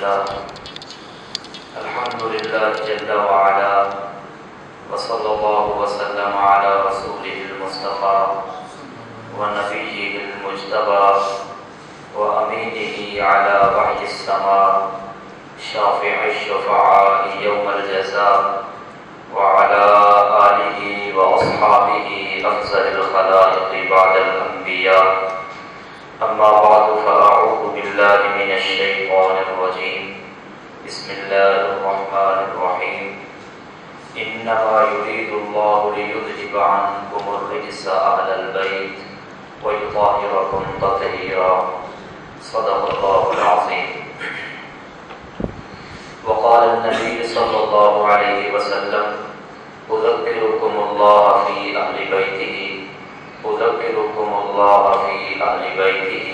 لله الحمد لله جل وعلا وصلى الله وسلم على رسوله المصطفى ونبيه المجتبى وأمينه على وحي السماء شافع الشفعاء يوم الجزاء وعلى آله وأصحابه أفضل الخلائق بعد الأنبياء. أما بعد فأعوذ بالله من الشيطان الرجيم. بسم الله الرحمن الرحيم. إنما يريد الله ليذهب عنكم الرجس أهل البيت ويطهركم تطهيرا. صدق الله العظيم. وقال النبي صلى الله عليه وسلم: أذكركم الله في أهل بيته، أذكركم الله في أهل بيته،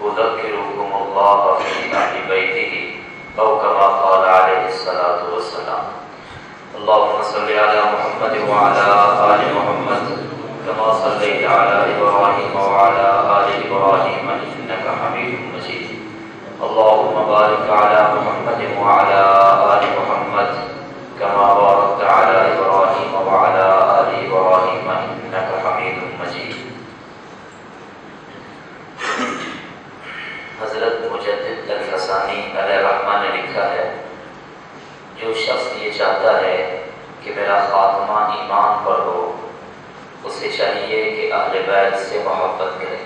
أذكركم الله في أهل بيته، أو كما قال عليه الصلاة والسلام. اللهم صل على محمد وعلى آل محمد كما صليت على إبراهيم وعلى آل إبراهيم إنك حميد مجيد. اللهم بارك على محمد وعلى آل محمد كما باركت على إبراهيم وعلى آل إبراهيم إنك حميد مجيد. حضرت مجدد الفسانی علیہ الرحمہ نے لکھا ہے، جو شخص یہ چاہتا ہے کہ میرا خاتمہ ایمان پر ہو، اسے چاہیے کہ اہل بیت سے محبت کرے.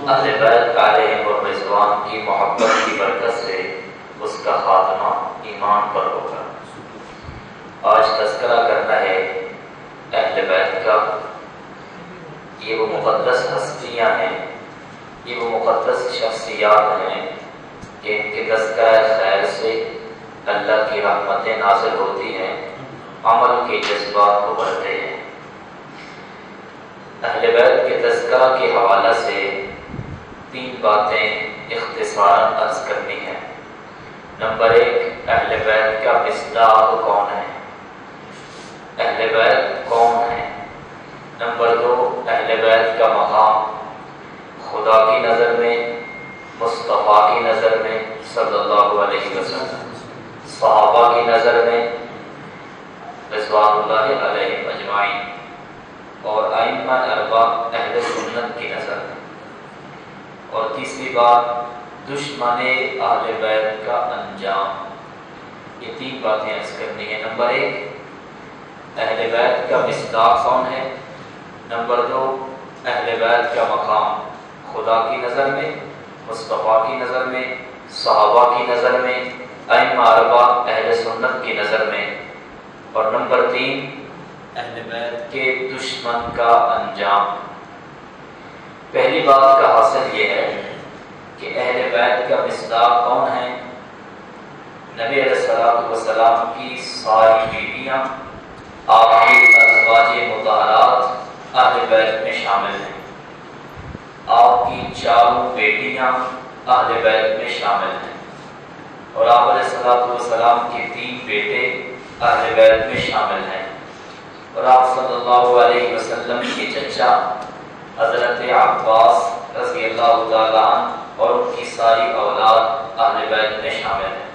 اہل بیت علیہم الرضوان کی محبت کی برکت سے اس کا خاتمہ ایمان پر ہوگا. آج تذکرہ کرنا ہے اہل بیت کا. یہ وہ مقدس ہستیاں ہیں، یہ وہ مقدس شخصیات ہیں کہ ان کے تذکرہ خیر سے اللہ کی رحمتیں نازل ہوتی ہیں، عمل کے جذبات کو بڑھتے ہیں. اہل بیت کے تذکرہ کے حوالے سے 3 باتیں اختصاراً عرض کرنی ہیں. نمبر 1، اہل بیت کا مصداق کون ہے؟ اہل بیت کون ہے؟ نمبر 2، اہل بیت کا مقام خدا کی نظر میں، مصطفیٰ کی نظر میں صلی اللہ علیہ وسلم، صحابہ کی نظر میں رضوان اللہ علیہم اجمعین، اور ائمہ اربعہ اہل سنت کی نظر میں. اور تیسری بات، دشمن اہل بیت کا انجام. یہ 3 باتیں عرض کرنی ہے. نمبر 1، اہل بیت کا مصداق کون ہے؟ نمبر 2، اہل بیت کا مقام خدا کی نظر میں، مصطفیٰ کی نظر میں، صحابہ کی نظر میں، ائمہ اربعہ اہل سنت کی نظر میں. اور نمبر 3، اہل بیت کے دشمن کا انجام. پہلی بات کا حاصل یہ ہے کہ اہل بیت کا مصداق کون ہے؟ نبی علیہ الصلوۃ والسلام کی ساری بیویاں، آپ کی ازواج مطہرات اہل بیت میں شامل ہیں. آپ کی 4 بیٹیاں اہل بیت میں شامل ہیں. اور آپ علیہ الصلوۃ والسلام کے 3 بیٹے اہل بیت میں شامل ہیں. اور آپ صلی اللہ علیہ وسلم کے چچا حضرت عباس رضی اللہ تعالیٰ عنہ اور ان کی ساری اولاد اہل بیت میں شامل ہیں.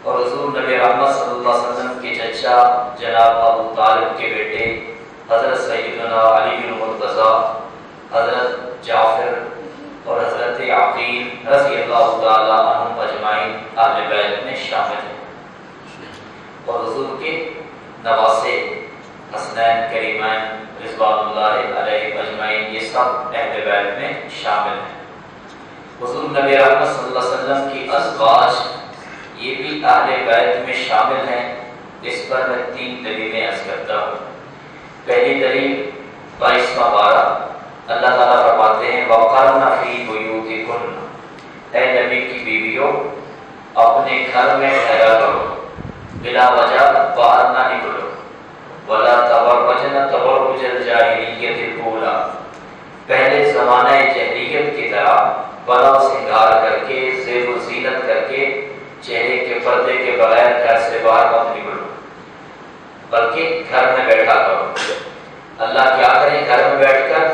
اور حضور نبی رحمت صلی اللہ علیہ وسلم کے چچا جناب ابو طالب کے بیٹے حضرت سیدنا علی المرتضیٰ، حضرت جعفر اور حضرت عقیل رضی اللہ تعالیٰ عنہم اجمعین اہل بیت میں شامل ہیں. اور حضور کے نواسے حسنین کریمین رضوان اللہ علیہ اجمعین یہ سب اہل بیت میں شامل ہیں. حضور نبی رحمت صلی اللہ علیہ وسلم کی ازواج یہ بھی اہل بیت میں شامل ہیں. اس پر میں 3 دلیلیں عرض کرتا ہوں. پہلی دلیل 22واں پارہ، اللہ تعالیٰ فرماتے ہیں: وَقَرْنَ فِي بُيُوتِكُنَّ، اے نبی کی بیویوں اپنے گھر میں ٹھہرا کرو، بلا وجہ باہر نہ نکلو. وَلَا تَبَرَّجْنَ تَبَرُّجَ الْجَاهِلِيَّةِ الْأُولَىٰ، پہلے زمانہ جاہلیت کی طرح بڑا سنگار کر کے، زیب و زینت کر کے، چہرے کے پردے کے بغیر گھر سے باہر مت نکلو، بلکہ گھر میں بیٹھا کرو. اللہ کیا کرے گھر میں بیٹھ کر؟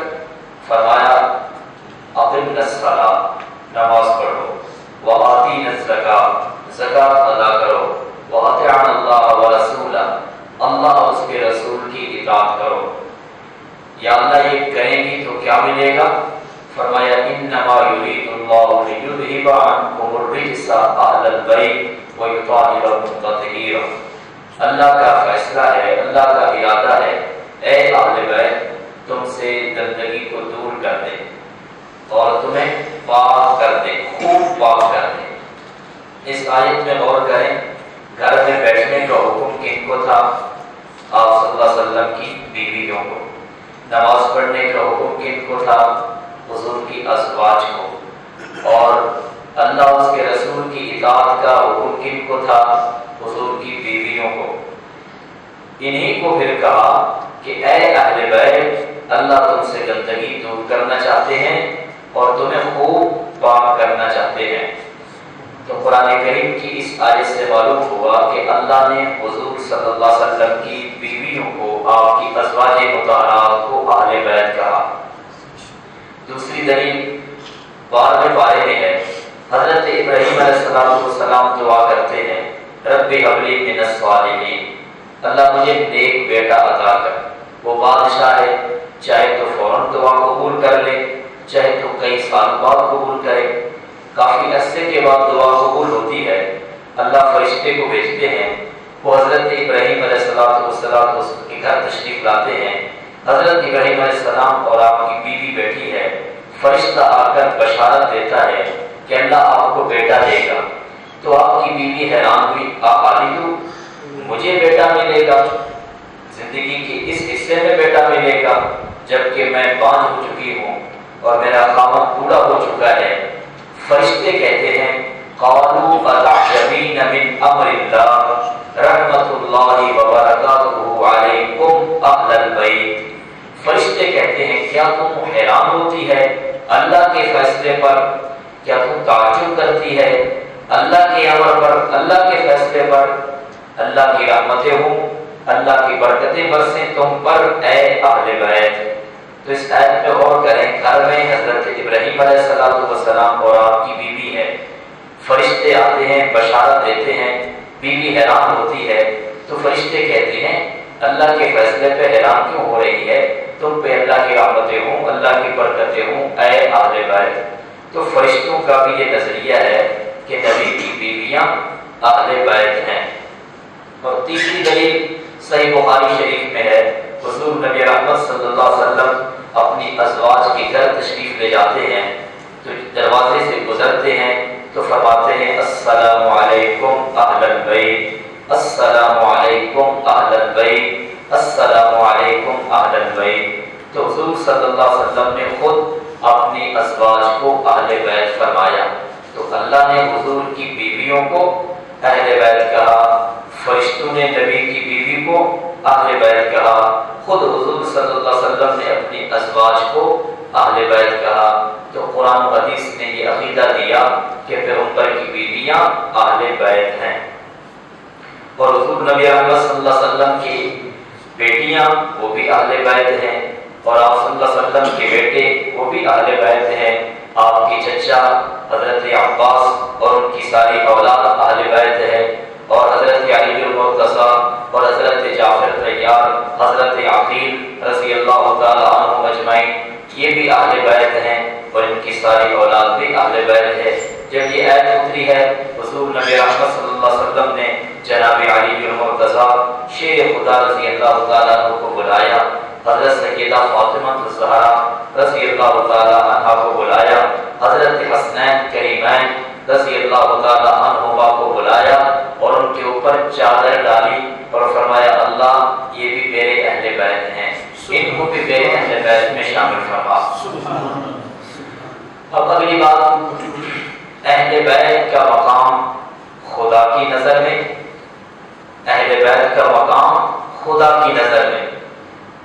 فرمایا: اقم الصلاۃ، نماز پڑھو، وآت زکات ادا کرو، وَأَطِیعُوا اللَّهَ وَرَسُولَهُ، اللہ اور اس کے رسول کی اطاعت کرو۔ یا اللہ یہ کریں گی تو کیا ملے گا؟ فرمایا انما یرید اللہ لیذھب عنکم الرجس اہل البیت ویطہرکم تطہیرا۔ اللہ کا فیصلہ ہے، اللہ کا ارادہ ہے، اے اہل بیت تم سے گندگی کو دور کر دے اور تمہیں پاک کر دے، خوب پاک کر دے۔ اس آیت میں غور کریں، گھر میں بیٹھنے کا حکم کن کو تھا؟ آپ صلی اللہ علیہ وسلم کی بیویوں کو۔ نماز پڑھنے کا حکم کن کو تھا؟ حضور کی ازواج کو۔ اور اللہ اس کے رسول کی اطاعت کا حکم کن کو تھا؟ حضور کی بیویوں کو۔ انہی کو پھر کہا کہ اے اہل بیت اللہ تم سے گندگی دور کرنا چاہتے ہیں اور تمہیں خوب پاک کرنا چاہتے ہیں۔ تو قرآن کریم کی اس آیت سے معلوم ہوا کہ اللہ نے حضور صلی اللہ علیہ وسلم کی بیویوں کو، آپ کی ازواج مطہرات کو اہل بیت کہا۔ دوسری دلیل 12ویں پارے میں ہے، حضرت ابراہیم علیہ السلام دعا کرتے ہیں رب ہب لی من الصالحین، اللہ مجھے نیک بیٹا عطا کر۔ وہ بادشاہ ہے، چاہے تو فوراً دعا قبول کر لے، چاہے تو کئی سال بعد قبول کرے۔ کافی عرصے کے بعد دعا قبول ہوتی ہے، اللہ فرشتے کو بھیجتے ہیں، وہ حضرت ابراہیم علیہ السلام کے گھر تشریف لاتے ہیں۔ حضرت ابراہیم علیہ السلام اور آپ کی بیوی بیٹھی ہے، فرشتہ آ کر بشارت دیتا ہے کہ اللہ آپ کو بیٹا دے گا۔ تو آپ کی بیوی حیران ہوئی، آلیدو مجھے بیٹا ملے گا، زندگی کے اس حصے میں بیٹا ملے گا جبکہ میں بانجھ ہو چکی ہوں اور میرا خاوند بوڑھا ہو چکا ہے۔ فرشتے کہتے ہیں قالوا اتعجبین من امر اللہ رحمت اللہ وبرکاتہ علیکم اہل البیت۔ فرشتے کہتے ہیں کیا تم حیران ہوتی ہے اللہ کے فیصلے پر؟ کیا تم تعجب کرتی ہے اللہ کے امر پر، اللہ کے فیصلے پر؟ اللہ کی رحمتیں ہوں، اللہ کی برکتیں برسیں تم پر اے اہل بیت۔ تو اس آیت میں غور کریں، گھر میں حضرت ابراہیم علیہ السلام اور آپ کی بیوی ہے، فرشتے آتے ہیں بشارت دیتے ہیں، بیوی حیران ہوتی ہے تو فرشتے کہتے ہیں اللہ کے فیصلے پہ حیران کیوں ہو رہی ہے؟ تم پہ اللہ کی رحمتیں ہوں، اللہ کی برکتیں ہوں اے اہل بیت۔ تو فرشتوں کا بھی یہ نظریہ ہے کہ نبی کی بیویاں اہل بیت ہیں۔ اور تیسری دلیل صحیح بخاری شریف میں ہے، حضور نبی رحمت صلی اللہ علیہ وسلم اپنی ازواج کے گھر تشریف لے جاتے ہیں تو دروازے سے گزرتے ہیں تو فرماتے ہیں السلام علیکم اہل البیت، السلام علیکم اہل البیت، السلام علیکم اہل البیت۔ تو حضور صلی اللہ علیہ وسلم نے خود اپنی ازواج کو اہل بیت فرمایا، تو اللہ نے حضور کی بیویوں کو اہل بیت کہا، فرشتوں نے نبی کی بیوی کو اہل بیت کہا، خود حضور صلی اللہ علیہ وسلم نے اپنی ازواج کو اہل بیت کہا۔ تو قرآن و حدیث نے یہ عقیدہ دیا کہ پیغمبر کی بیویاں اہل بیت ہیں۔ اور حضور نبی احمد صلی اللہ علیہ وسلم کی بیٹیاں وہ بھی اہل بیت ہیں، اور آپ صلی اللہ علیہ وسلم کے بیٹے وہ بھی اہل بیت ہیں۔ آپ کے چچا حضرت عباس اور ان کی ساری اولاد اہل بیت ہے، اور حضرت علی المرتضیٰ اور حضرت جعفر طیار، حضرت عقیل رضی اللہ تعالی عنہ اجمعین یہ بھی اہل بیت ہیں، اور ان کی ساری اولاد بھی اہل بیت ہے۔ جب یہ آیت اتری ہے حضور نبی رحمت صلی اللہ علیہ وسلم نے جناب علی المرتضیٰ شیر خدا رضی اللہ تعالی عنہ کو بلایا، حضرت سیدہ فاطمہ الزہرا رضی اللہ تعالی عنہ کو بلایا، حضرت حسنین کریمین رضی اللہ تعالی عنہما کو بلایا اور ان کے اوپر چادر ڈالی اور فرمایا اللہ یہ بھی میرے اہل بیت ہیں، ان کو بھی میرے اہل بیت میں شامل فرما۔ اب اگلی بات، اہل بیت کا مقام خدا کی نظر میں، اہل بیت کا مقام خدا کی نظر میں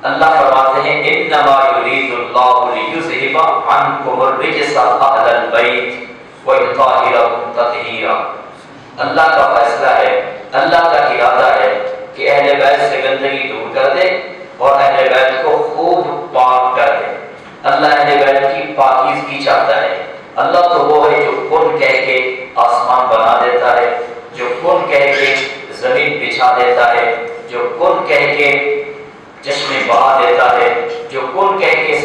اللہ فرماتے ہیں انما یرید اللہ لیذھب عنکم الرجس اہل البیت ویطہرکم تطہیرا۔ اللہ کا فیصلہ ہے، اللہ کا ارادہ ہے کہ اہل بیت سے گندگی دور کر دے اور اہل بیت کو خوب پاک کر دے۔ اللہ اہل بیت کی پاکیزگی چاہتا ہے۔ اللہ تو وہ ہے جو کن کہہ کے آسمان بنا دیتا ہے، جو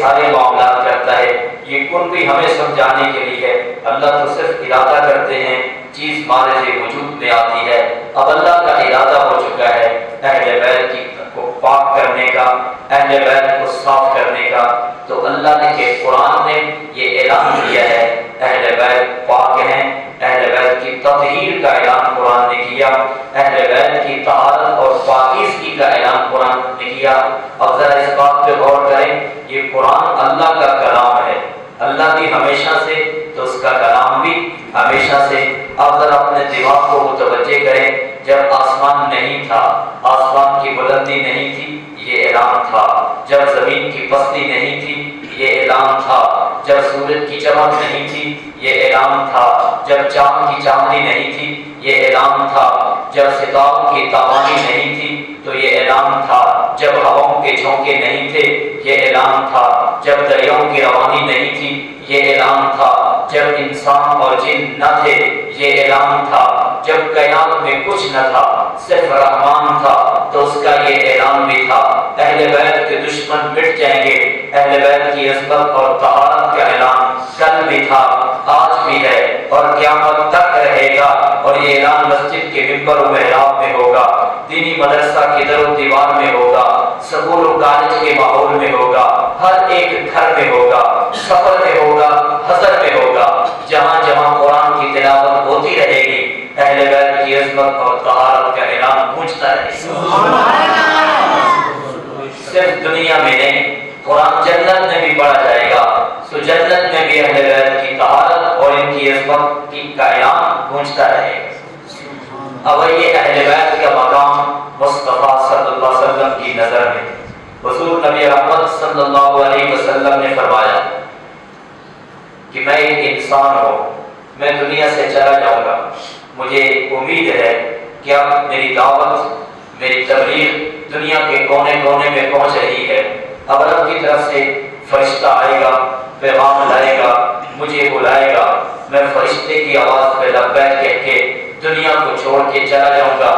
سارے معاملات کرتا ہے۔ یہ کن بھی ہمیں سمجھانے کے لیے ہے، اللہ تو صرف ارادہ کرتے ہیں، چیز مارج وجود میں آتی ہے۔ اب اللہ کا ارادہ ہو چکا ہے اہل بیت کو پاک کرنے کا، اہل بیت کو صاف کرنے کا، تو اللہ نے کہ قرآن نے یہ اعلان کیا ہے اہل بیت پاک ہیں، اہل بیت کی تطہیر کا اعلان قرآن نے کیا، اہل بیت کی طہارت اور پاکیزگی کا اعلان قرآن نے کیا۔ اب ذرا اس بات پہ غور کریں، یہ قرآن اللہ کا کلام ہے، اللہ بھی ہمیشہ سے تو اس کا کلام بھی ہمیشہ سے۔ اب ذرا اپنے دماغ کو متوجہ کریں، جب آسمان نہیں تھا، آسمان کی بلندی نہیں تھی، یہ اعلان تھا۔ جب زمین کی پستی نہیں تھی، یہ اعلان تھا۔ جب سورج کی چمک نہیں تھی، یہ اعلان تھا۔ جب چاند کی چاندنی نہیں تھی، یہ اعلان تھا۔ جب ستاروں کی تابانی نہیں تھی تو یہ اعلان تھا۔ جب ہواؤں کے جھونکے نہیں تھے، یہ اعلان تھا۔ جب دریاؤں کی روانی نہیں تھی، یہ اعلان تھا۔ جب انسان اور جن نہ تھے، یہ اعلان تھا۔ جب کائنات میں کچھ نہ تھا، صرف رحمان تھا، تو اس کا یہ اعلان بھی تھا۔ اہل بیت کے دشمن مٹ جائیں گے، اہل بیت کی عظمت اور طہارت کا اعلان کل بھی تھا، آج بھی ہے اور قیامت تک رہے گا۔ اور یہ اعلان مسجد کے ممبر و محراب میں ہوگا، دینی مدرسہ کی در و دیوار میں ہوگا، سکول و کالج کے ماحول میں ہوگا، ہر ایک گھر میں ہوگا، سفر میں ہوگا، حضر میں ہوگا، جہاں جہاں قرآن کی تلاوت ہوتی رہے گی، اہل بیت کی عظمت اور طہارت کا اعلان گونجتا رہے گا۔ صرف دنیا میں نہیں، قرآن جنت میں بھی پڑھا جائے گا، تو جنت میں بھی اہل بیت کی طہارت اور ان کی عظمت کا اعلان گونجتا رہے گا۔ اب یہ اہل بیت کا مقام مصطفیٰ صلی اللہ علیہ وسلم کی نظر میں، حضور نبی رحمت صلی اللہ علیہ وسلم نے فرمایا کہ میں ایک انسان ہوں، میں دنیا سے چلا جاؤں گا، مجھے امید ہے کہ اب میری دعوت، میری تبلیغ دنیا کے کونے کونے میں پہنچ رہی ہے۔ اب رب کی طرف سے فرشتہ آئے گا، پیغام لائے گا، مجھے بلائے گا، میں فرشتے کی آواز پہ لبیک کہہ کے دنیا کو چھوڑ کے چلا جاؤں گا۔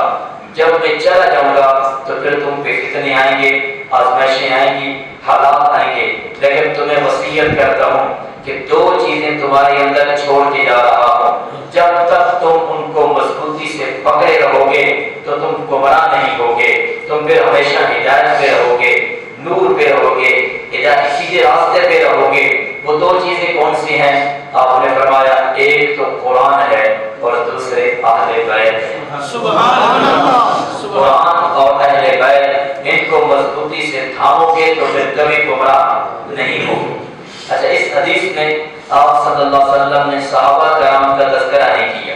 جب میں چلا جاؤں گا تو پھر تم پہ فتنے آئیں گے، آزمائشیں آئیں گی، حالات آئیں گے، لیکن تمہیں وصیت کرتا ہوں کہ دو چیزیں تمہارے اندر چھوڑ کے جا رہا ہوں، جب تک تم ان کو مضبوطی سے پکڑے رہو گے تو تم گمراہ نہیں ہوگے، تم پھر ہمیشہ ہدایت پہ رہو گے، نور پہ رہو گے، ہدایت سیدھے راستے پہ رہو گے۔ وہ دو چیزیں کون سی ہیں؟ آپ نے فرمایا ایک تو قرآن ہے اور دوسرے اہل بیت ہے۔ سبحان اللہ۔ قرآن اور اہل بیت، ان کو مضبوطی سے تھامو گے تو پھر کبھی گمراہ نہیں ہوگے۔ اچھا، اس حدیث میں آپ صلی اللہ علیہ وسلم نے صحابہ کرام کا تذکرہ نہیں کیا،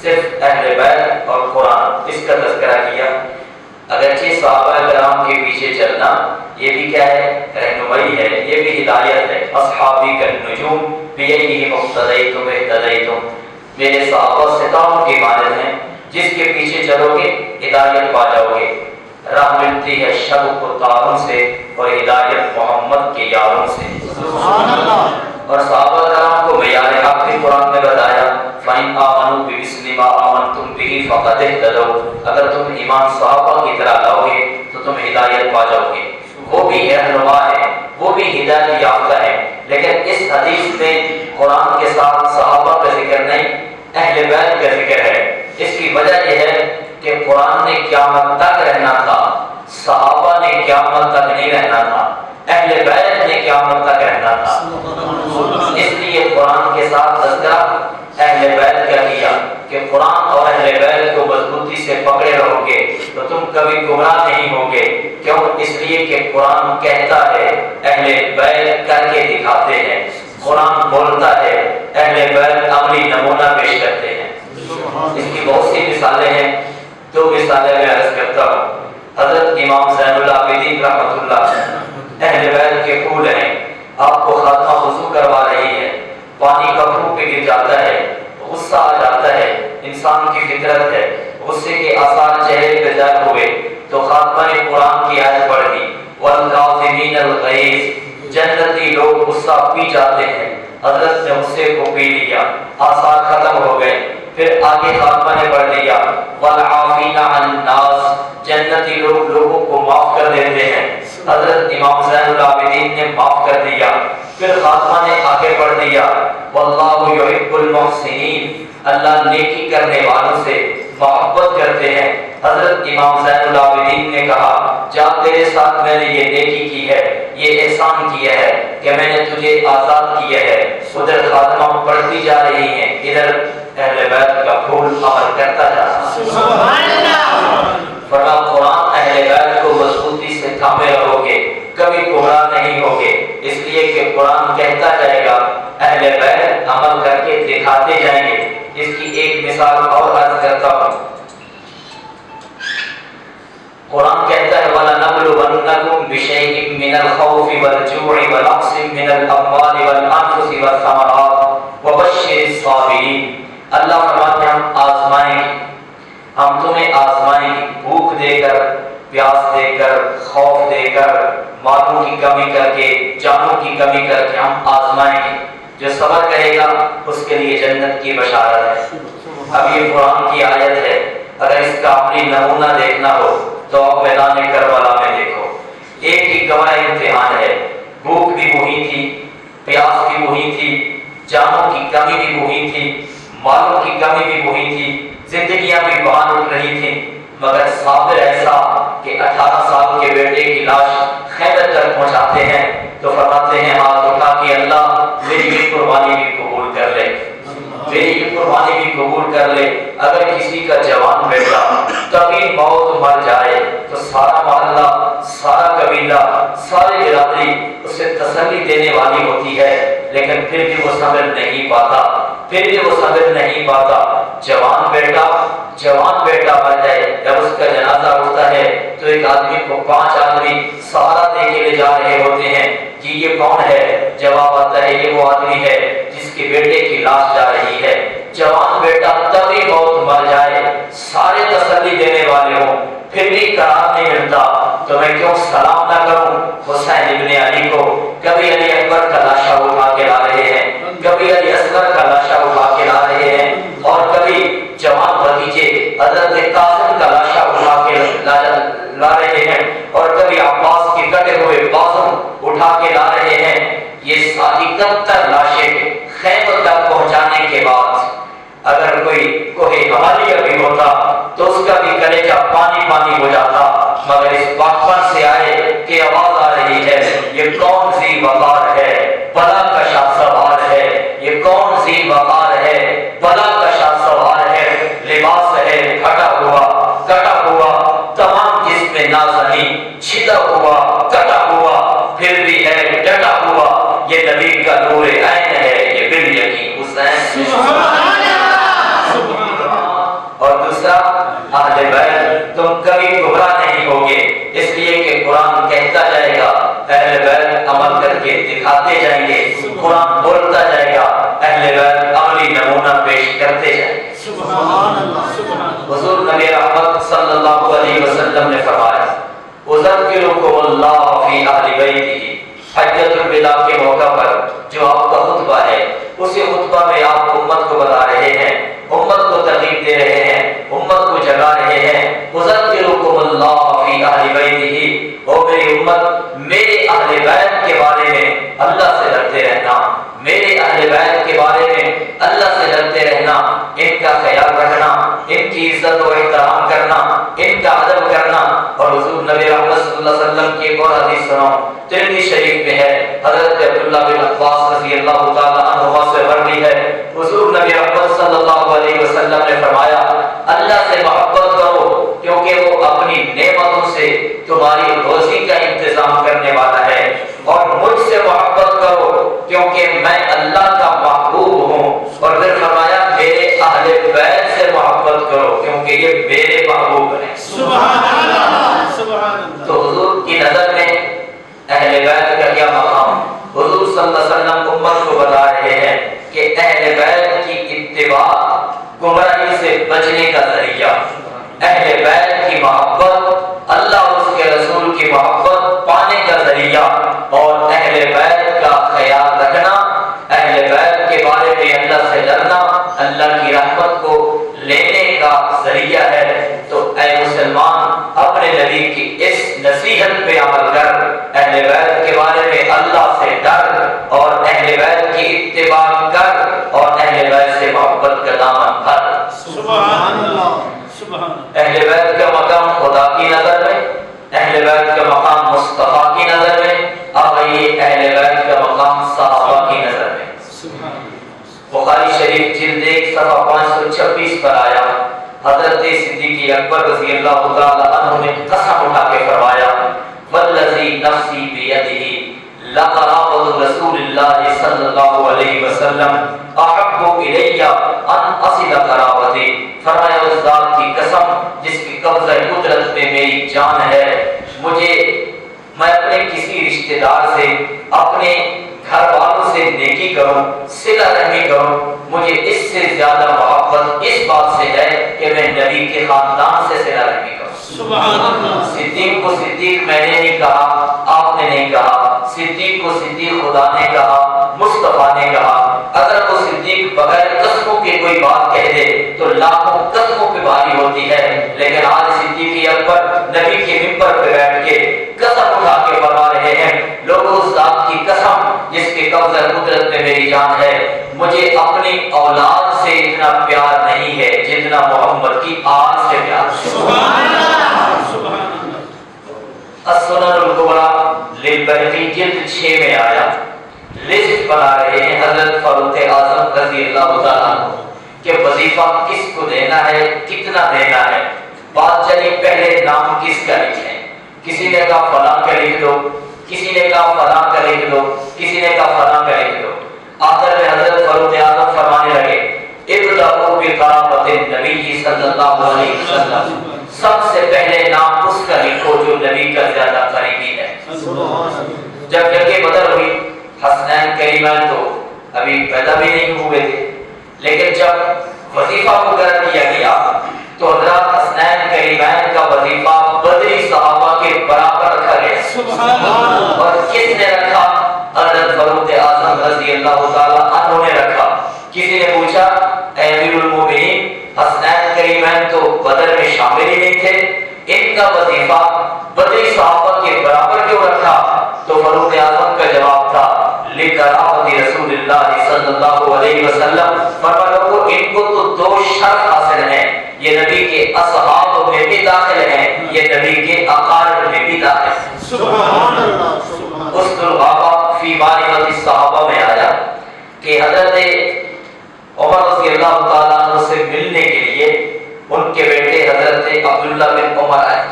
صرف اہل بیت اور قرآن اس کا تذکرہ کیا۔ اگرچہ صحابہ کرام کے پیچھے چلنا یہ بھی کیا ہے؟ رہنمائی ہے، یہ بھی ہدایت ہے۔ اصحابی کالنجوم بیدہم اقتدیتم اہتدیتم، میرے صحابہ ستاروں کی مانند ہیں، جس کے پیچھے چلو گے ہدایت پا جاؤ گے۔ راہ ملتی ہے شب کو تاروں سے اور ہدایت محمد کے یاروں سے۔ اور صحابہ کرام کو معیار حق بھی قرآن میں بتایا، فَإِنْ آمَنُوا بِمِثْلِ مَا آمَنْتُمْ بِهِ فَقَدِ اهْتَدَوْا، اگر تم ایمان صحابہ کی طرح لاؤ گے تو تم ہدایت پا جاؤ گے۔ وہ بھی رہنما ہے، وہ بھی ہدایت یافتہ ہے، لیکن اس حدیث میں قرآن کے ساتھ صحابہ کا ذکر نہیں، اہل بیت کا ذکر ہے۔ اس کی وجہ یہ ہے کہ قرآن نے قیامت تک رہنا تھا، صحابہ نے قیامت تک نہیں رہنا تھا، اہل بیت نے قیامت تک رہنا تھا۔ اس لیے قرآن کے ساتھ تذکرہ اہل بیت کا کیا کہ قرآن اور اہل بیت کو مضبوطی سے پکڑے رہو گے تو تم کبھی گمراہ نہیں ہوگے۔ کیوں؟ اس لیے کہ قرآن کہتا ہے، اہل بیت کر کے دکھاتے ہیں، قرآن بولتا ہے، اہل بیت عملی نمونہ پیش کرتے ہیں۔ اس کی بہت سی مثالیں ہیں، دو مثالیں میں عرض کرتا ہوں۔ حضرت امام زین العابدین رحمۃ اللہ اہل بیت کے پھول ہیں، آپ کو خاتمہ وضو کروا رہی ہے، پانی کپڑوں پہ گر جاتا ہے، غصہ آ جاتا ہے، انسان کی فطرت ہے، غصے کے آثار چہرے پہ ظاہر ہوئے تو خاتمہ نے قرآن کی آیت پڑھ دی، وَالْكَاظِمِينَ الْغَيْظَ، جنتی لوگ غصہ پی جاتے ہیں، حضرت نے غصے کو پی لیا، آثار ختم ہو گئے۔ پھر آگے خاتمہ نے پڑھ دیا وَالْعَافِينَ عَنِ النَّاسِ، جنتی لوگ لوگوں کو معاف کر دیتے ہیں، حضرت امام زین العابدین نے معاف کر دیا، پھر خاتمہ نے آگے پڑھ دیا واللہ یحب المحسنین، اللہ نیکی کرنے والوں سے محبت کرتے ہیں۔ حضرت امام زین العابدین نے کہا جب تیرے ساتھ میں نے یہ نیکی کی ہے، یہ احسان کیا ہے کہ میں نے تجھے آزاد کیا ہے، ادھر خاتمہ پڑھتی جا رہی ہیں، ادھر اہل بیت کا پھول عمل کرتا جا رہا ہے۔ سبحان اللہ۔ فرمایا قرآن اہل بیت کو مضبوطی سے تھامے رہو گے، کبھی گمراہ نہیں ہوگے، اس لیے کہ قرآن کہتا جائے گا، اہل بیت عمل کر کے دکھاتے جائیں گے۔ اس کی ایک مثال اور عرض کرتا ہوں۔ قرآن کہتا ہے وَلَنَبْلُوَنَّكُمْ بِشَيْءٍ مِّنَ الْخَوْفِ وَالْجُوعِ وَنَقْصٍ مِّنَ الْأَمْوَالِ وَالْأَنفُسِ وَالثَّمَرَاتِ وَبَشِّرِ الصَّابِرِينَ۔ اللہ فرماتے ہیں ہم آزمائیں گے، ہم تمہیں آزمائیں گے، بھوک دے کر، پیاس دے کر، خوف دے کر، مالوں کی کمی کر کے، جانوں کی کمی کر کے ہم آزمائیں گے۔ جو صبر کرے گا اس کے لیے جنت کی بشارت ہے۔ اب یہ قرآن کی آیت ہے، اگر اس کا عملی نمونہ دیکھنا ہو تو آپ میدان کربلا میں دیکھو، ایک ہی گواہ امتحان ہے، بھوک بھی وہی تھی، پیاس بھی وہی تھی، جانوں کی کمی بھی وہی تھی، مالوں کی کمی بھی وہی تھی، زندگیاں بھی بہان اٹھ رہی تھیں، مگر صابر ایسا کہ 18 سال کے بیٹے کی لاش خیبر تک پہنچاتے ہیں تو فرماتے ہیں ہاتھ اٹھا کہ اللہ میری یہ قربانی بھی قبول کر لے، میری یہ قربانی بھی قبول کر لے۔ اگر کسی کا جوان بیٹا کبھی موت مر جائے تو سارا محلہ، سارا قبیلہ، ساری برادری اسے تسلی دینے والی ہوتی ہے، لیکن پھر بھی وہ صبر نہیں پاتا، پھر بھی وہ صبر نہیں پاتا۔ جوان بیٹا مر جائے، جب اس کا جنازہ اٹھتا ہے تو ایک آدمی کو 5 آدمی سہارا دے کے لے جا رہے ہوتے ہیں کہ یہ کون ہے؟ جواب آتا ہے یہ وہ آدمی ہے جس کے بیٹے کی لاش جا رہی ہے۔ جوان بیٹا تبھی موت مر جائے، سارے تسلی دینے والے ہوں، پھر بھی قرار نہیں ملتا تو میں کیوں سلام نہ کروں حسین ابن علی کو؟ کبھی علی اکبر کا لاشا اٹھا کے لا رہے ہیں، کبھی علی اصغر کا لاشا اٹھا کے لا رہے ہیں، اور کبھی جوان بھتیجے حضرت قاسم کا لاشا اٹھا کے لا رہے ہیں، اور کبھی عباس کے کٹے ہوئے بازو اٹھا کے لا رہے ہیں۔ یہ ساری 71 لاشیں خیمہ تک پہنچانے کے بعد اگر کوئی کوہ حمالیہ بھی ہوتا تو اس کا بھی کلیجہ پانی پانی ہو جاتا، مگر اس بچپن سے آئے کہ آواز آ رہی ہے یہ کون سی وقار ہے، بلا کشا سوار ہے، یہ کون سی وقار ہے، بلا کشا سوار ہے، لباس ہے پھٹا ہوا کٹا ہوا، تمام جسم نازنی چھدا ہوا کٹا ہوا، پھر بھی ہے ڈٹا ہوا، یہ نبی کا نور عین ہے، یہ بال یقین حسین۔ اور دوسرا اہل بیت تم کبھی گمراہ نہیں ہوگے، اس لیے کہ قرآن کہتا جائے گا، اہل بیت عمل کر کے دکھاتے جائیں گے، قرآن بولتا جائے گا، اہل بیت عملی نمونہ پیش کرتے جائیں گے۔ حضور نبی رحمت صلی اللہ علیہ وسلم نے فرمایا اذکرکم اللہ فی اہل بیتہ، حجۃ الوداع کے موقع پر جو آپ کا خطبہ ہے، اسی خطبہ میں آپ امت کو بتا رہے ہیں، امت کو ترغیب دے رہے ہیں، امت کو جگا رہے ہیں، اذکرکم اللہ فی اہل بیتہ، او میری امت میرے اہل بیت کے بارے میں اللہ سے ڈرتے رہنا، میرے اہل بیت کے بارے میں اللہ سے ڈرتے رہنا، ان کا خیال رکھنا، ان کی عزت و احترام کرنا، ان کا ادب کرنا۔ اور حضور نبی رحمت صلی اللہ علیہ وسلم کی ایک اور حدیث سناؤں، ترمذی شریف میں ہے، حضرت عبداللہ بن عباس رضی اللہ تعالی عنہما سے مروی ہے، حضور نبی رحمت صلی اللہ علیہ وسلم نے فرمایا اللہ سے محبت کرو کیونکہ وہ اپنی نعمتوں سے تمہاری روزی کا انتظام کرنے والا ہے، اور مجھ سے محبت کرو کیونکہ میں اللہ کا محبوب ہوں، اور پھر فرمایا میرے اہل بیت سے محبت کرو کیونکہ یہ میرے محبوب ہیں۔ سبحان اللہ، سبحان اللہ۔ تو حضور کی نظر میں اہل بیت کا کیا مقام؟ حضور صلی اللہ علیہ وسلم امت کو بتا رہے ہیں کہ اہل بیت کی اتباع گمراہی سے بچنے کا ذریعہ، اہل بیت کی محبت اللہ اور اس کے رسول کی محبت پانے کا ذریعہ، صفحہ 526 پر آیا، حضرت صدیق اکبر رضی اللہ تعالی عنہ نے قسم اٹھا کے فرمایا والذی نفسی بیدہ لقرابۃ رسول اللہ صلی اللہ علیہ وسلم احب الی ان اصل قرابتی، فرمایا اس ذات کی قسم جس کی قبضہ قدرت میں میری جان ہے، میں اپنے کسی رشتہ دار سے، اپنے گھر والوں سے نیکی کروں، صلہ رحمی کروں، مجھے اس سے زیادہ محبت اس بات سے ہے کہ میں نبی کے خاندان سے صلہ رحمی کروں۔ سبحان اللہ۔ صدیق کو صدیق میں نے نہیں کہا، آپ نے نہیں کہا، صدیق کو صدیق خدا نے کہا، مصطفیٰ نے کہا۔ اگر وہ صدیق بغیر قسموں کے کوئی بات کہہ دے تو لاکھوں قسموں پہ بھاری ہوتی ہے، لیکن آج صدیق اکبر نبی کے منبر پہ بیٹھ کے قسم اٹھا کے فرما رہے ہیں، لوگوں اس ذات کی قسم جس کے قبضہ قدرت میں میری جان ہے، مجھے اپنی اولاد سے اتنا پیار نہیں ہے جتنا محمد کی آل سے پیار ہے۔ سبحان اللہ، سبحان اللہ۔ السنن الکبری للبیہقی جلد 6 میں آیا، لسٹ بنا رہے ہیں حضرت فاروق اعظم رضی اللہ تعالیٰ عنہ کہ وظیفہ کس کو دینا ہے، کتنا دینا ہے۔ بات چلی پہلے نام کس کا لکھیں، کسی نے کہا فلاں کا لکھ دو، کسی نے کہا فلاں کا لکھ دو، کسی نے کہا فلاں کا لکھ دو۔ آخر میں حضرت فاروق اعظم فرمانے لگے ابدأوا بقرابۃ النبی صلی اللہ علیہ وسلم، سب سے پہلے نام اس کا لکھو جو نبی کا زیادہ قریبی ہے۔ جب جنگ بدر ہوئی، حسنین کریمین تو ابھی پیدا بھی نہیں ہوئے تھے، لیکن جب وظیفہ مقرر کیا گیا تو حضرت حسنین کریمین کا وظیفہ بدری صحابہ کے برابر رکھا گیا۔ اور کس نے رکھا؟ حضرت فاروق اعظم رضی اللہ تعالی عنہ نے رکھا۔ کسی نے پوچھا اے امیر المومنین، حسنین کریمین تو بدر میں شامل ہی نہیں تھے، ان کا وظیفہ بدری صحابہ کے برابر کیوں رکھا؟ تو فاروق اعظم کا جواب تھا لقرابۃ رسول اللہ صلی اللہ علیہ وسلم، فرمایا ان کو تو 2 شرط حاصل ہیں، یہ نبی کے اصحاب میں بھی داخل ہیں، یہ نبی کے اقارب میں بھی داخل ہیں۔ سبحان اللہ۔ اس الغابہ فی معرفت الصحابہ میں آیا کہ حضرت عمر رضی اللہ تعالیٰ عنہ سے ملنے کے لیے ان کے بیٹے حضرت عبداللہ بن عمر آئے،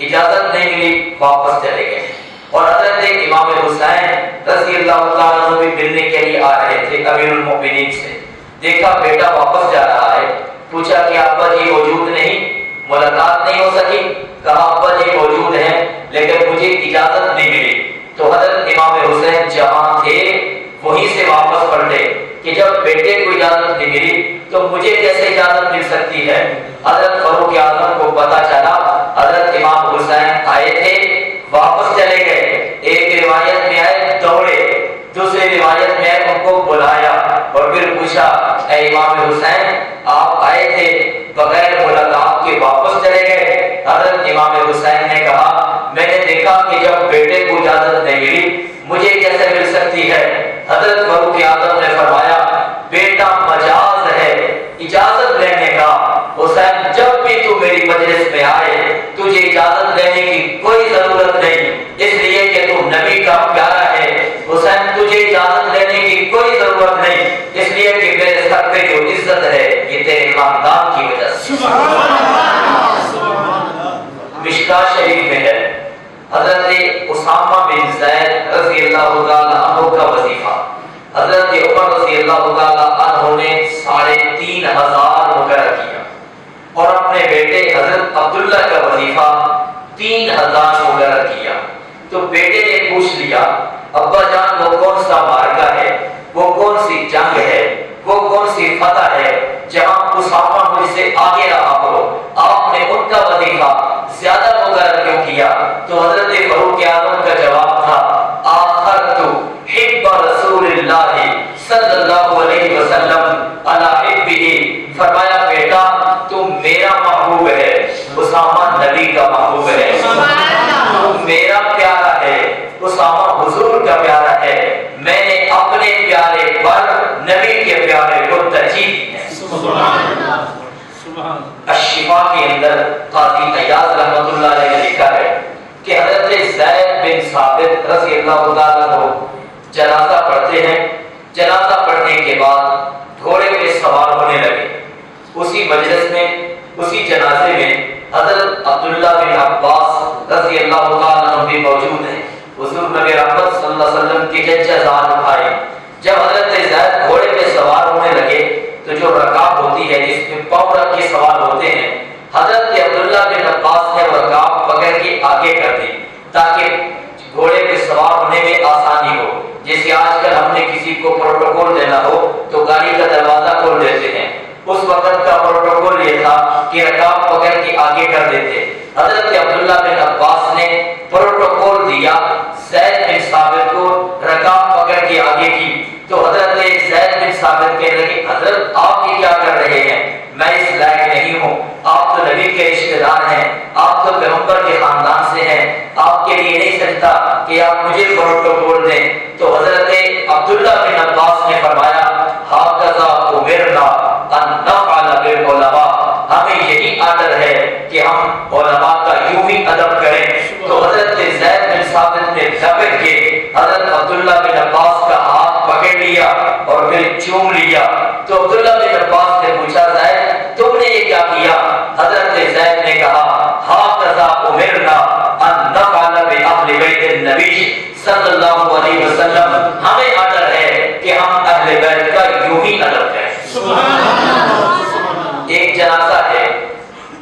اجازت نہیں ملی، واپس چلے گئے۔ اور حضرت امام حسین رضی اللہ تعالیٰ عنہ بھی ملنے کے لیے آ رہے تھے امیر المومنین سے، دیکھا بیٹا واپس جا رہا ہے، پوچھا کہ ابا جی موجود نہیں، ملاقات نہیں ہو سکی؟ کہا ابا جی موجود ہیں لیکن مجھے اجازت نہیں ملی۔ تو حضرت امام حسین جہاں تھے وہیں سے واپس پلٹے کہ جب بیٹے کو اجازت نہیں ملی تو مجھے کیسے اجازت مل سکتی ہے؟ حضرت فاروق اعظم کو پتہ چلا، حضرت امام حسین آئے تھے، واپس چلے گئے۔ ایک روایت میں آئے دوڑے، دوسری روایت میں ان کو بلایا اور پھر پوچھا اے امام حسین آپ آئے تھے بغیر ملاقات کے واپس چلے گئے؟ حضرت امام حسین نے کہا میں نے دیکھا کہ جب بیٹے کو اجازت نہیں ملی مجھے کیسے مل سکتی ہے؟ حضرت فاروق اعظم نے فرمایا بیٹا مجاز ہے اجازت لینے کا، حسین جب بھی تو میری مجلس میں آئے تجھے اجازت لینے کی کوئی ضرورت نہیں، اس لیے کہ تو نبی کا پیارا ہے۔ حسین تجھے اجازت لینے کی کوئی ضرورت نہیں، اس لیے کہ میرے سر پہ جو عزت ہے یہ تیرے خاندان کی وجہ سے۔ مشکاہ شریف میں ہے حضرت اسامہ بن زید رضی اللہ تعالی عنہ کا وظیفہ حضرت عمر رضی اللہ تعالی عنہ نے 3500 مقرر کیا اور اپنے بیٹے حضرت عبداللہ کا وظیفہ 3000 مقرر کیا۔ تو بیٹے نے پوچھ لیا ابا جان وہ کون سا معرکہ ہے، وہ کون سی جنگ ہے، وہ کون سی فتح ہے جہاں اسامہ مجھ سے آگے رہا ہو، آپ نے ان کا وظیفہ زیادہ مقرر کیوں کیا؟ تو حضرت فاروق اعظم کا جواب تھا آخرت حب رسول اللہ صلی اللہ علیہ وسلم علی حبہ، فرمایا بیٹا تم میرا محبوب ہے، اسامہ نبی کا محبوب ہے، تم میرا پیارا ہے، اسامہ حضور کا پیارا ہے، میں نے اپنے پیارے پر نبی کے پیارے کو ترجیح دی ہے۔ الشفا کے اندر قاضی ایاز رحمۃ اللہ علیہ نے لکھا ہے کہ حضرت زید بن ثابت رضی اللہ تعالیٰ عنہ جنازہ پڑھتے ہیں، جنازہ پڑھنے کے بعد گھوڑے پہ سوار ہونے لگے، مجلس میں اسی جنازے میں حضرت عبداللہ بن عباس رضی اللہ تعالیٰ عنہ بھی موجود ہیں. حضور نبی رحمت صلی اللہ علیہ وسلم کے چچا زاد بھائی جب حضرت زید گھوڑے پہ سوار ہونے لگے تو جو رکاب ہوتی ہے جس میں پاؤں رکھ کے سوار ہوتے ہیں، حضرت عبداللہ بن عباس نے وہ رکاب پکڑ کے آگے کر دی تاکہ گھوڑے پہ سوار ہونے میں آسانی ہو. جیسے آج کل ہم نے کسی کو پروٹوکول دینا ہو تو گاڑی کا دروازہ کھول دیتے ہیں، اس وقت کا پروٹوکول یہ تھا کہ رکاب پکڑ کے آگے کر دیتے. حضرت عبداللہ بن عباس نے پروٹوکول دیا زید بن ثابت کو رکاب پکڑ کے آگے کی. تو حضرت زید بن ثابت کہنے لگے حضرت آپ یہ کیا کر رہے ہیں، میں اس لائق نہیں ہوں، آپ تو نبی کے رشتہ دار ہیں، آپ تو پیغمبر کے خاندان سے ہیں، آپ کے لیے نہیں سکتا کہ آپ مجھے پروٹوکول دیں. تو حضرت عبداللہ بن عباس نے فرمایا ہاکذا امرنا ان نفعل بالعلماء، ہمیں یہی آرڈر ہے کہ ہم علماء کا یوں ہی ادب کریں. تو حضرت زید بن ثابت نے لپٹ کے حضرت عبداللہ بن عباس کا ہاتھ پکڑ لیا اور پھر چوم لیا. تو عبداللہ بن عباس نے پوچھا زید تم نے یہ کیا کیا؟ حضرت زید نے کہا ہاکذا امرنا ان نفعل باہل بیت النبی صلی اللہ علیہ وسلم، ہمیں آرڈر ہے کہ ہم اہل بیت کا یوں ہی ادب کریں. ایک جنازہ ہے،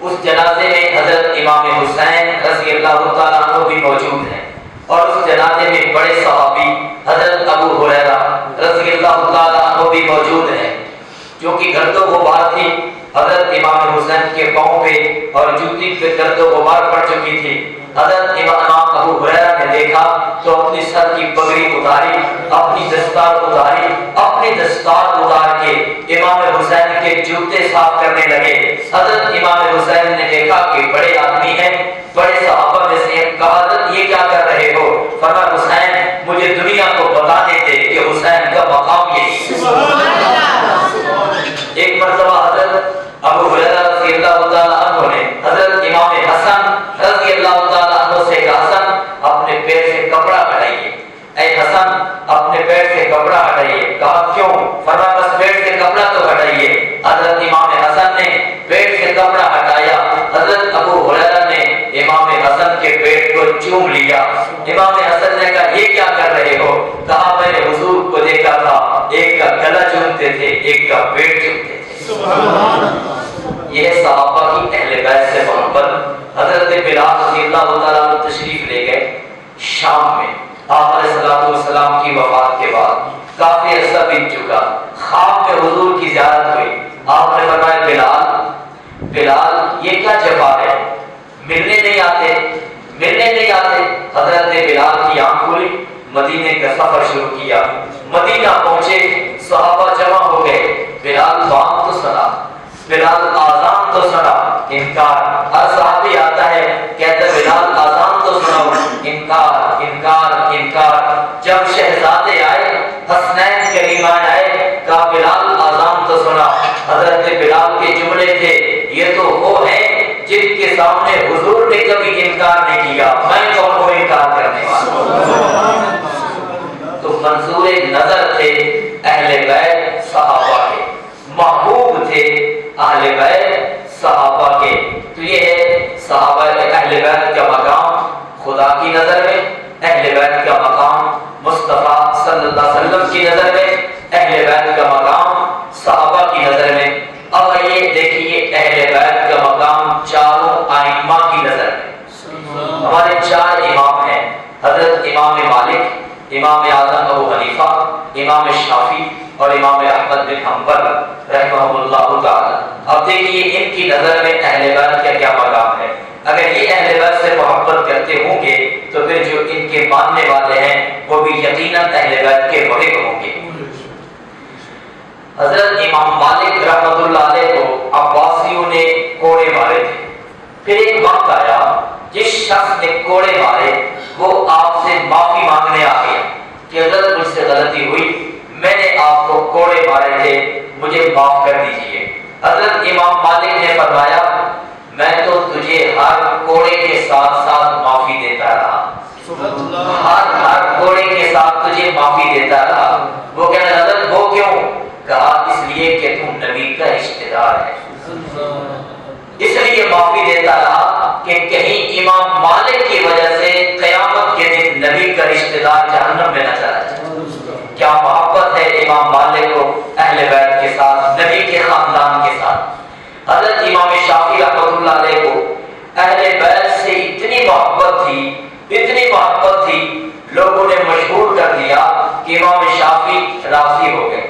اس جنازے میں حضرت امام حسین رضی اللہ تعالیٰ عنہ بھی موجود ہیں اور اس جنازے میں بڑے صحابی حضرت ابو ہریرہ رضی اللہ تعالیٰ عنہ بھی موجود ہیں. جو کہ گرد و غبار تھی حضرت امام حسین کے پاؤں پہ اور جوتی پہ گرد و غبار پڑ چکی تھی. حضرت امام ابو ہریرہ نے دیکھا تو اپنی سر کی پگڑی اتاری، اپنی دستار اتاری، اپنی دستار اتار کے امام حسین کے جوتے صاف کرنے لگے. حضرت امام حسین نے دیکھا کہ بڑے آدمی ہیں، بڑے صحابہ میں سے کہا حضرت یہ کیا کر رہے ہو؟ فرمایا حسین مجھے دنیا کو بتانے دے کہ حسین کا مقام یہی. ایک مرتبہ حضرت ابو ہریرہ رضی اللہ تعالیٰ عنہ نے حضرت امام حسن رضی اللہ تعالیٰ عنہ سے کہا حسن اپنے پیر سے کپڑا ہٹائیے. اے حسن اپنے پیر سے کپڑا ہٹائیے. کہا کیوں؟ فرمایا بس پیر سے کپڑا تو ہٹائیے. حضرت امام حسن نے پیر سے کپڑا ہٹایا. حضرت ابو ہریرہ نے امام حسن کے پیٹ کو چوم لیا. امام حسن نے کہا یہ کیا کر رہے ہو؟ کہا میں نے حضور کو دیکھا تھا، ایک کا گلا چومتے تھے ایک کا پیٹ چومتے تھے. یہ صحابہ کی اہل بیت سے محبت. حضرت بلال رضی اللہ تعالیٰ عنہ تشریف لے گئے شام میں. آپ علیہ الصلوۃ والسلام کی وفات کے بعد کافی عرصہ بیت چکا، خواب میں حضور کی زیارت ہوئی. آپ نے فرمایا بلال یہ کیا جفا ہے، ملنے نہیں آتے ملنے نہیں آتے. حضرت بلال کی آنکھ کھلی، مدینے کا سفر شروع کیا. مدینہ پہنچے، صحابہ جمع ہو گئے. بلال بات تو سنا، بلال آزان تو سنا، انکار. ہر صحابی آتا ہے کہتا ہے بلال آزان تو سناؤ، انکار انکار انکار. جب شہزادے آئے، حسنین کریمان آئے، کہا بلال آزان تو سنا. حضرت بلال کے جملے تھے یہ تو وہ ہیں جن کے سامنے حضور نے کبھی انکار نہیں کیا، میں کون کو انکار کرنے والا. تو منظور نظر تھے اہل بیت صحابہ کے، محبوب تھے اہل بیت صحابہ کے. تو یہ ہے صحابہ اہل بیت کا مقام خدا کی نظر میں، اہل بیت کا مقام مصطفیٰ صلی اللہ علیہ وسلم کی نظر میں، اہل بیت کا مقام صحابہ کی نظر میں. اب یہ دیکھیے اہل بیت کا مقام چاروں ائمہ کی نظر میں. ہمارے چار امام ہیں، حضرت امام مالک، امام اعظم ابو حنیفہ، امام شافعی اور امام احمد بن حنبل رحمہ اللہ تعالی. اب دیکھیے ان کی نظر میں اہل بیت کا کیا مقام ہے. اگر یہ اہل بیت سے محبت کرتے ہوں گے تو پھر جو ان کے ماننے والے ہیں وہ بھی یقیناً اہل بیت کے محب ہوں گے. حضرت امام مالک رحمۃ اللہ علیہ کو عباسیوں نے کوڑے مارے تھے. پھر ایک وقت آیا جس شخص نے کوڑے مارے وہ آپ سے معافی مانگنے آ گیا کہ حضرت مجھ سے غلطی ہوئی، میں نے آپ کو کوڑے مارے تھے، مجھے معاف کر دیجئے. حضرت امام مالک نے فرمایا میں تو تجھے ہر کوڑے کے ساتھ ساتھ معافی دیتا رہا، ہر کوڑے کے ساتھ تجھے معافی دیتا رہا. وہ کہنے حضرت وہ کیوں؟ کہا اس لیے کہ تم نبی کا رشتہ دار ہے. معافی دیتا رہا کہ کہیں امام مالک کی وجہ سے قیامت کے دن نبی کا رشتہ دار جہنم میں نہ چلا جائے۔ کیا محبت ہے امام مالک کو اہل بیت کے ساتھ، نبی کے خاندان کے ساتھ۔ حضرت امام شافعی رحمۃ اللہ علیہ کو اہل بیت سے اتنی محبت تھی، لوگوں نے مشہور کر دیا کہ امام شافعی رافضی ہو گئے،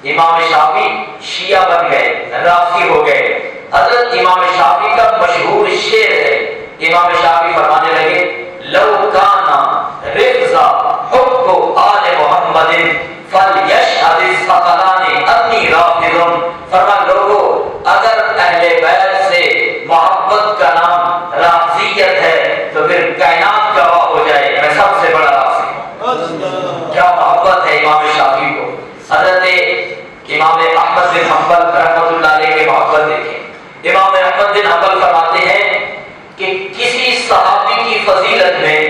امام شافعی شیعہ بن گئے، رافضی ہو گئے۔ حضرت امام شافعی کا مشہور شعر ہے، امام شافعی فرمانے لگے لو کانا رفضا حب آل محمد فلیشہد الثقلان انی رافض۔ فرما لوگوں اگر اہل بیت سے محبت کا نام رافضیت ہے تو پھر کائنات گواہ ہو جائے میں سب سے بڑا رافضی ہوں۔ کیا محبت ہے امام شافعی کو۔ حضرت امام احمد بن حنبل رحمۃ اللہ علیہ کے محبت دیکھیں، امام احمد بن حنبل فرماتے ہیں کہ کسی صحابی کی فضیلت میں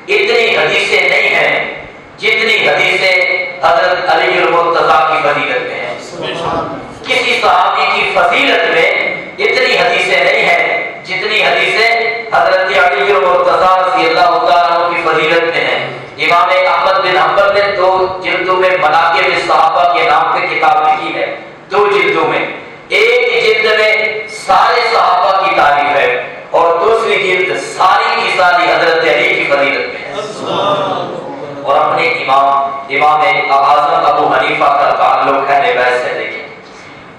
اتنی حدیثیں نہیں ہیں جتنی حدیثیں حضرت علی المرتضیٰ کی فضیلت میں ہیں۔ کسی صحابی کی فضیلت میں اتنی حدیثیں نہیں ہیں جتنی حدیثیں حضرت علی المرتضیٰ رضی اللہ تعالیٰ عنہ کی فضیلت میں ہیں۔ امام احمد بن حنبل نے 2 جلدوں میں مناقب الصحابہ کے نام پہ کتاب لکھی ہے، 2 جلدوں میں۔ ایک جلد میں سارے صحابہ کی تعریف ہے اور دوسری جلد ساری کی ساری حضرت علی کی فضیلت میں ہے۔ اور اپنے امام اعظم ابو حنیفہ کا تعلق اہل بیت سے دیکھیں۔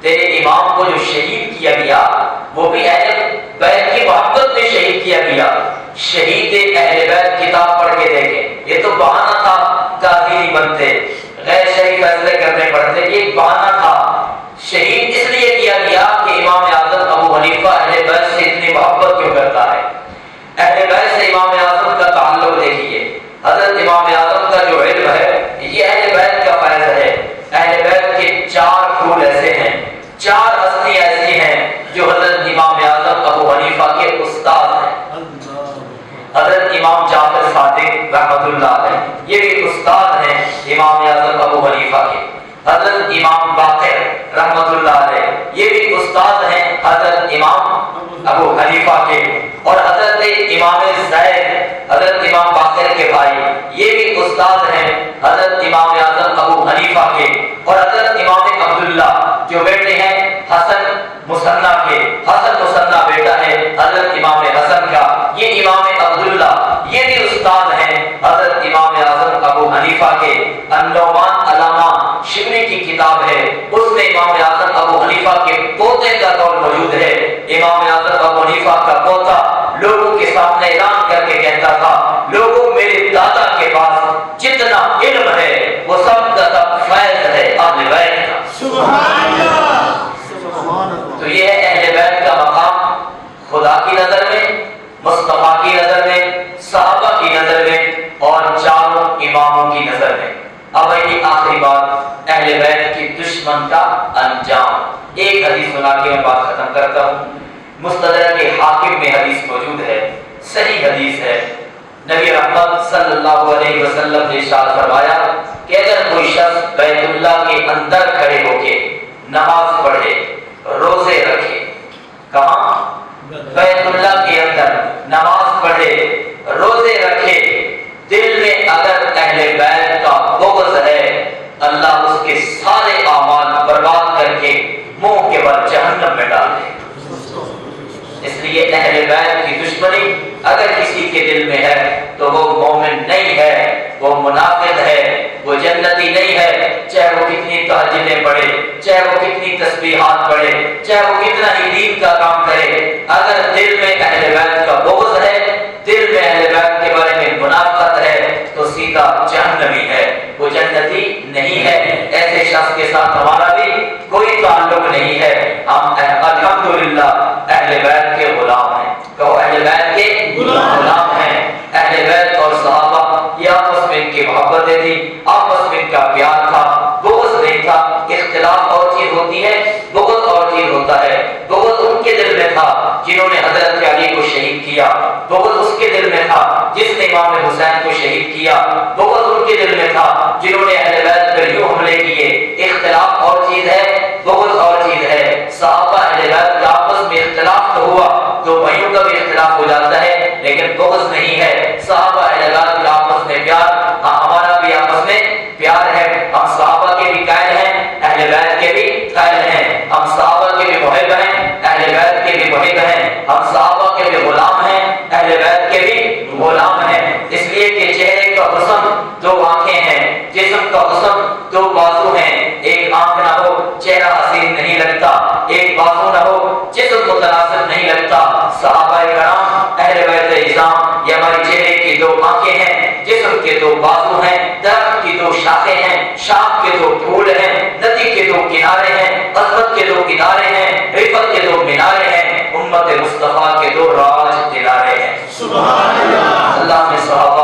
تیرے امام کو جو شہید کیا گیا وہ بھی اہل بیت کی محبت میں شہید کیا گیا۔ شہید اہل بیت کتاب پڑھ کے دیکھیں، یہ تو بہانہ تھا قاضی نہیں بنتے، غیر شرعی فیصلے کرنے پڑتے، یہ ایک بہانہ تھا۔ شہید اس لیے کیا گیا کہ امام اعظم ابو حنیفہ اہل بیت سے اتنی محبت کیوں کرتا ہے۔ اہل بیت سے امام اعظم کا تعلق دیکھیے، حضرت امام اعظم کا جو علم ہے یہ اہل بیت کا فیض ہے۔ اہل بیت کے 4 پھول ایسے ہیں، 4 ہستی ایسی ہیں جو حضرت امام اعظم ابو حنیفہ کے استاد ہیں۔ حضرت امام جعفر صادق رحمۃ اللہ علیہ یہ بھی استاد ہیں امام اعظم ابو حنیفہ کے۔ حضرت امام باقر رحمۃ اللہ علیہ یہ بھی استاد ہیں حضرت امام ابو حنیفہ کے۔ اور حضرت امام زید حضرت امام باقر کے بھائی یہ بھی استاد ہیں حضرت امام اعظم ابو حنیفہ کے۔ اور حضرت امام عبداللہ جو بیٹے ہیں حسن مثنیٰ کے، حسن مثنیٰ بیٹا ہے حضرت امام حسن کا، یہ امام عبداللہ یہ بھی استاد ہیں حضرت امام اعظم ابو حنیفہ کے۔ النعمان علامہ شبلی کی کتاب ہے، اس میں امام اعظم ابو حنیفہ کے پوتے کا قول موجود ہے۔ امام اعظم ابو حنیفہ کا پوتا لوگوں کے سامنے اعلان کر کے کہتا تھا لوگوں میرے دادا کے پاس جتنا علم ہے وہ سب کا سب فیض ہے اہل بیت کا۔ سبحان اللہ۔ تو یہ ہے اہل بیت کا مقام خدا کی نظر میں، مصطفیٰ کی نظر میں، صحابہ کی نظر میں اور 4 اماموں کی نظر میں۔ اب یہ آخری بات اہل بیت کی دشمن کا انجام۔ ایک حدیث سنا کے میں بات ختم کرتا ہوں۔ مستدرک حاکم میں حدیث موجود ہے، صحیح حدیث ہے۔ نبی رحمت صلی اللہ علیہ وسلم نے ارشاد فرمایا کہ اگر کوئی شخص بیت اللہ کے اندر کھڑے ہو کے نماز پڑھے، روزے رکھے، کہاں؟ بیت اللہ کے اندر نماز پڑھے، روزے رکھے، دل میں اگر اہل بیت کا بغض ہے اللہ اس کے سارے اعمال برباد کر کے منہ کے بل جہنم میں ڈال دے۔ اس لیے اہل بیت کی دشمنی اگر کسی کے دل میں ہے تو وہ مومن نہیں ہے، وہ منافق ہے، وہ جنتی نہیں ہے، چاہے وہ کتنی تہجدیں پڑھے، چاہے وہ کتنی تسبیحات پڑھے، چاہے وہ کتنا ہی دین کا کام کرے، اگر دل میں اہل بیت کا بغض ہے، دل میں اہل بیت کے بارے میں منافقت ہے تو سیدھا جہنمی ہے، وہ جنتی نہیں ہے۔ ایسے شخص کے ساتھ ہمارا بھی کوئی تعلق نہیں ہے۔ ہم الحمدللہ اہل بیت کے غلام ہیں۔ کہو اہل بیت کے غلام ہیں۔ اہل بیت اور صحابہ یہ آپس میں ان کی محبتیں تھی، آپس میں ان کا پیار تھا، بغض نہیں تھا۔ اختلاف اور چیز ہوتی ہے، بغض اور چیز ہوتا ہے۔ بغض ان کے دل میں تھا جنہوں نے حضرت علی کو شہید کیا، بغض اس کے دل میں تھا جس نے امام حسین کو شہید کیا، بغض ان کے دل میں تھا جنہوں نے اہل بیت پر یوں حملے کیے۔ اختلاف اور چیز ہے، بغض اور چیز ہے۔ صحابہ اہل بیت کا آپس میں اختلاف تو ہوا تو کے دو بازو ہیں، درخت کی دو شاخیں ہیں، شاخ کے دو پھول ہیں، ندی کے دو کنارے ہیں، عظمت کے دو کنارے ہیں، رفت کے دو مینارے ہیں، امت مصطفیٰ کے دو راج دلارے ہیں۔ سبحان اللہ۔ اللہ نے صحابہ